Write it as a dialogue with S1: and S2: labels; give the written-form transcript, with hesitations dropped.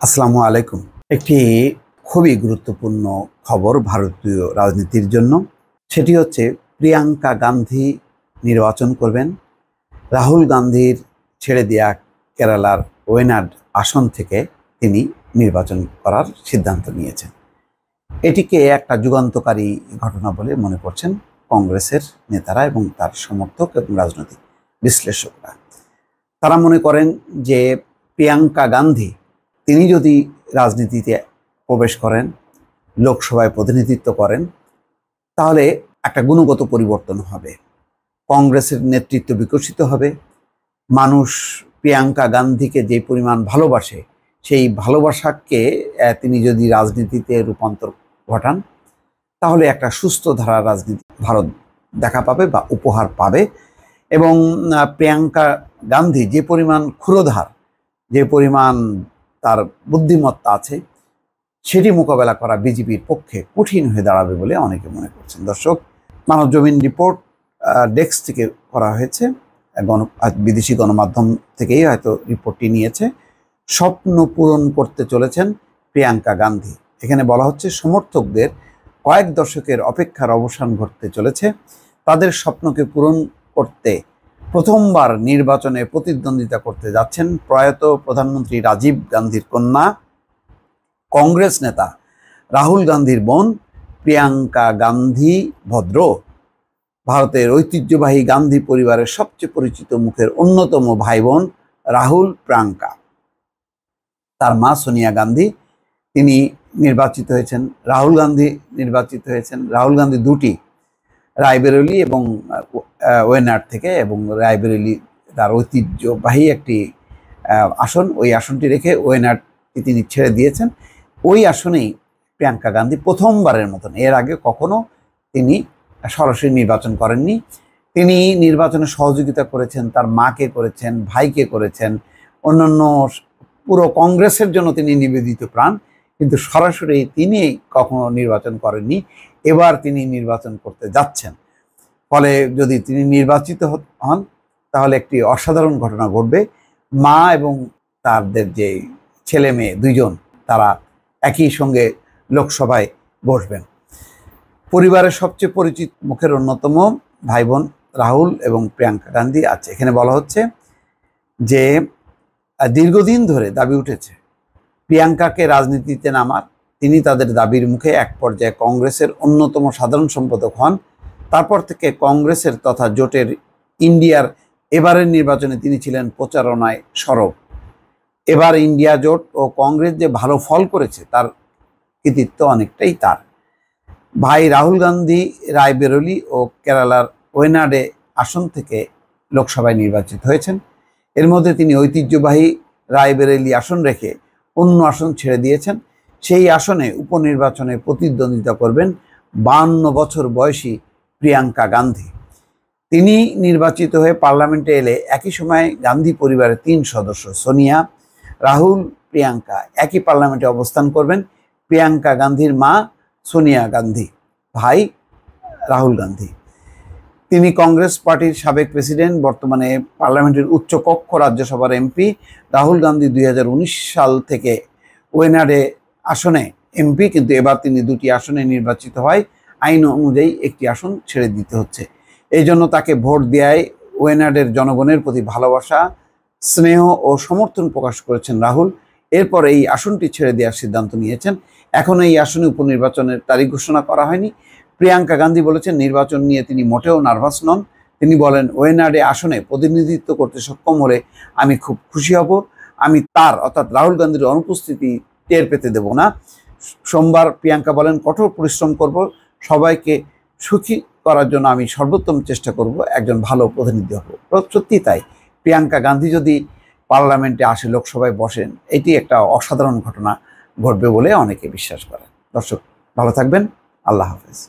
S1: আসসালামু আলাইকুম। একটি খুবই গুরুত্বপূর্ণ খবর ভারতীয় রাজনীতির জন্য। সেটি হচ্ছে প্রিয়াঙ্কা গান্ধী নির্বাচন করবেন। রাহুল গান্ধীর ছেড়ে দেয়া কেরালার ওয়েনাড আসন থেকে তিনি নির্বাচন করার সিদ্ধান্ত নিয়েছেন। এটিকে একটা যুগান্তকারী ঘটনা বলে মনে করছেন কংগ্রেসের নেতারা এবং তার সমর্থক এবং রাজনৈতিক বিশ্লেষকরা। তারা মনে করেন যে প্রিয়াঙ্কা গান্ধী তিনি যদি রাজনীতিতে প্রবেশ করেন, লোকসভায় প্রতিনিধিত্ব করেন, তাহলে একটা গুণগত পরিবর্তন হবে, কংগ্রেসের নেতৃত্ব বিকশিত হবে। মানুষ প্রিয়াঙ্কা গান্ধীকে যে পরিমাণ ভালোবাসে, সেই ভালোবাসাকে তিনি যদি রাজনীতিতে রূপান্তর ঘটান, তাহলে একটা সুস্থ ধারার রাজনীতি ভারত দেখা পাবে বা উপহার পাবে। এবং প্রিয়াঙ্কা গান্ধী যে পরিমাণ ক্ষুরধার, যে পরিমাণ তার বুদ্ধিমত্তা আছে, সেটি মোকাবেলা করা বিজেপির পক্ষে কঠিন হয়ে দাঁড়াবে বলে অনেকে মনে করছেন। দর্শক, মানবজমিন রিপোর্ট ডেস্ক থেকে করা হয়েছে, বিদেশি গণমাধ্যম থেকেই হয়তো রিপোর্টটি নিয়েছে। স্বপ্ন পূরণ করতে চলেছেন প্রিয়াঙ্কা গান্ধী। এখানে বলা হচ্ছে সমর্থকদের কয়েক দশকের অপেক্ষার অবসান ঘটতে চলেছে। তাদের স্বপ্নকে পূরণ করতে প্রথমবার নির্বাচনে প্রতিদ্বন্দ্বিতা করতে যাচ্ছেন প্রয়াত প্রধানমন্ত্রী রাজীব গান্ধীর কন্যা, কংগ্রেস নেতা রাহুল গান্ধীর বোন প্রিয়াঙ্কা গান্ধী ভদ্র। ভারতের ঐতিহ্যবাহী গান্ধী পরিবারের সবচেয়ে পরিচিত মুখের অন্যতম ভাই বোন রাহুল প্রিয়াঙ্কা। তার মা সোনিয়া গান্ধী তিনি নির্বাচিত হয়েছেন, রাহুল গান্ধী নির্বাচিত হয়েছেন। রাহুল গান্ধী দুটি, রায়বেরেলি এবং ওয়েনাড থেকে, এবং রায়বেরেলি তার ঐতিহ্যবাহী একটি আসন, ওই আসনটি রেখে ওয়েনাডকে তিনি ছেড়ে দিয়েছেন। ওই আসনেই প্রিয়াঙ্কা গান্ধী প্রথমবারের মতন, এর আগে কখনো তিনি সরাসরি নির্বাচন করেননি। তিনি নির্বাচনে সহযোগিতা করেছেন, তার মাকে করেছেন, ভাইকে করেছেন, অন্যান্য পুরো কংগ্রেসের জন্য তিনি নিবেদিত প্রাণ, কিন্তু সরাসরি তিনি কখনো নির্বাচন করেননি। এবার তিনি নির্বাচন করতে যাচ্ছেন। ফলে যদি তিনি নির্বাচিত হন, তাহলে একটি অসাধারণ ঘটনা ঘটবে। মা এবং তাদের যে ছেলে মেয়ে দুইজন, তারা একই সঙ্গে লোকসভায় বসবেন। পরিবারের সবচেয়ে পরিচিত মুখের অন্যতম ভাই বোন রাহুল এবং প্রিয়াঙ্কা গান্ধী আছে। এখানে বলা হচ্ছে যে দীর্ঘদিন ধরে দাবি উঠেছে প্রিয়াঙ্কাকে রাজনীতিতে নামার। তিনি তাদের দাবির মুখে এক পর্যায়ে কংগ্রেসের অন্যতম সাধারণ সম্পাদক হন। তারপর থেকে কংগ্রেসের তথা জোটের ইন্ডিয়ার এবারের নির্বাচনে তিনি ছিলেন প্রচারণায় সরব। এবার ইন্ডিয়া জোট ও কংগ্রেস যে ভালো ফল করেছে, তার কৃতিত্ব অনেকটাই তার। ভাই রাহুল গান্ধী রায়বেরেলি ও কেরালার ওয়েনাডে আসন থেকে লোকসভায় নির্বাচিত হয়েছেন। এর মধ্যে তিনি ঐতিহ্যবাহী রায়বেরেলি আসন রেখে অন্য আসন ছেড়ে দিয়েছেন। সেই আসনে উপনির্বাচনে প্রতিদ্বন্দ্বিতা করবেন 52 বছর বয়সী প্রিয়াঙ্কা গান্ধী। তিনি নির্বাচিত হয়ে পার্লামেন্টে এলে একই সময় গান্ধী পরিবারের 3 সদস্য সোনিয়া, রাহুল, প্রিয়াঙ্কা একই পার্লামেন্টে অবস্থান করবেন। প্রিয়াঙ্কা গান্ধীর মা সোনিয়া গান্ধী, ভাই রাহুল গান্ধী। তিনি কংগ্রেস পার্টির সাবেক প্রেসিডেন্ট, বর্তমানে পার্লামেন্টের উচ্চকক্ষ রাজ্যসভার এমপি। রাহুল গান্ধী 2019 সাল থেকে ওয়েনাডে আসনে এমপি, কিন্তু এবার তিনি 2টি আসনে নির্বাচিত হয়। আইন অনুযায়ী একটি আসন ছেড়ে দিতে হচ্ছে। এই জন্য তাকে ভোট দেওয়ায় ওয়েনাডের জনগণের প্রতি ভালোবাসা, স্নেহ ও সমর্থন প্রকাশ করেছেন রাহুল। এরপর এই আসনটি ছেড়ে দেওয়ার সিদ্ধান্ত নিয়েছেন। এখন এই আসনে উপনির্বাচনের তারিখ ঘোষণা করা হয়নি। প্রিয়াঙ্কা গান্ধী বলেছেন নির্বাচন নিয়ে তিনি মোটেও নার্ভাস নন। তিনি বলেন, ওয়েনাডে আসনে প্রতিনিধিত্ব করতে সক্ষম হলে আমি খুব খুশি হব। আমি তার অর্থাৎ রাহুল গান্ধীর অনুপস্থিতি টের পেতে দেব না। সোমবার প্রিয়াঙ্কা বলেন, কঠোর পরিশ্রম করব, সবাইকে সুখী করার জন্য আমি সর্বোত্তম চেষ্টা করব, একজন ভালো প্রতিনিধি হব। সত্যি তাই, প্রিয়াঙ্কা গান্ধী যদি পার্লামেন্টে আসে, লোকসভায় বসেন, এটি একটা অসাধারণ ঘটনা ঘটবে বলে অনেকে বিশ্বাস করেন। দর্শক, ভালো থাকবেন। আল্লাহ হাফেজ।